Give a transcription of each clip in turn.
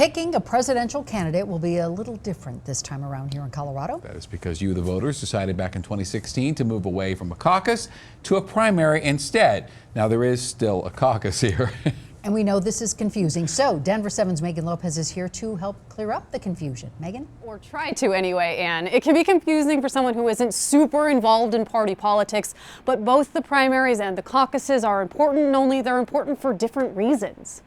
Picking a presidential candidate will be a little different this time around here in Colorado. That is because you, the voters, decided back in 2016 to move away from a caucus to a primary instead. Now, there is still a caucus here. And we know this is confusing. So Denver 7's Megan Lopez is here to help clear up the confusion. Megan? Or try to anyway, Ann. It can be confusing for someone who isn't super involved in party politics, but both the primaries and the caucuses are important, only they're important for different reasons.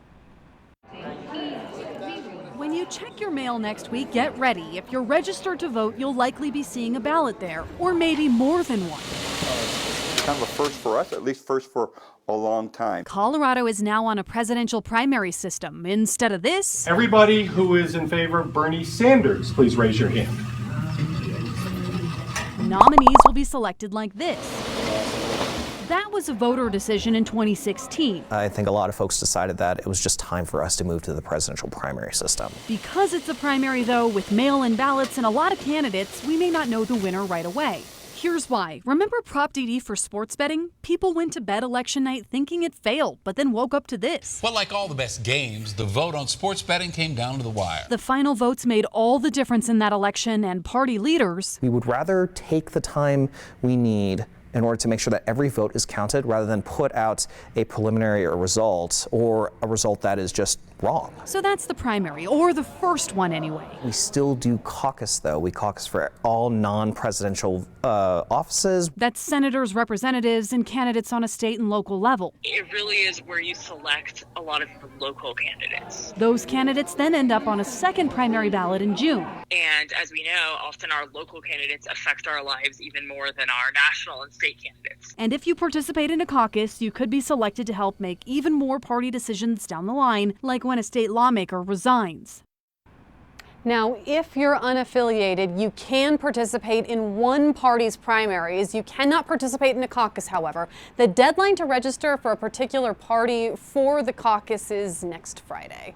When you check your mail next week, get ready. If you're registered to vote, you'll likely be seeing a ballot there, or maybe more than one. It's kind of a first for us, at least first for a long time. Colorado is now on a presidential primary system. Instead of this, everybody who is in favor of Bernie Sanders, please raise your hand. Nominees will be selected like this. That was a voter decision in 2016. I think a lot of folks decided that it was just time for us to move to the presidential primary system. Because it's a primary, though, with mail-in ballots and a lot of candidates, we may not know the winner right away. Here's why. Remember Prop DD for sports betting? People went to bed election night thinking it failed, but then woke up to this. Well, like all the best games, the vote on sports betting came down to the wire. The final votes made all the difference in that election, and party leaders. We would rather take the time we need in order to make sure that every vote is counted rather than put out a preliminary result or a result that is just wrong. So that's the primary, or the first one anyway. We still do caucus, though. We caucus for all non-presidential offices. That's senators, representatives, and candidates on a state and local level. It really is where you select a lot of the local candidates. Those candidates then end up on a second primary ballot in June. And as we know, often our local candidates affect our lives even more than our national and state candidates. And if you participate in a caucus, you could be selected to help make even more party decisions down the line, like when a state lawmaker resigns. Now, if you're unaffiliated, you can participate in one party's primaries. You cannot participate in a caucus, however. The deadline to register for a particular party for the caucus is next Friday.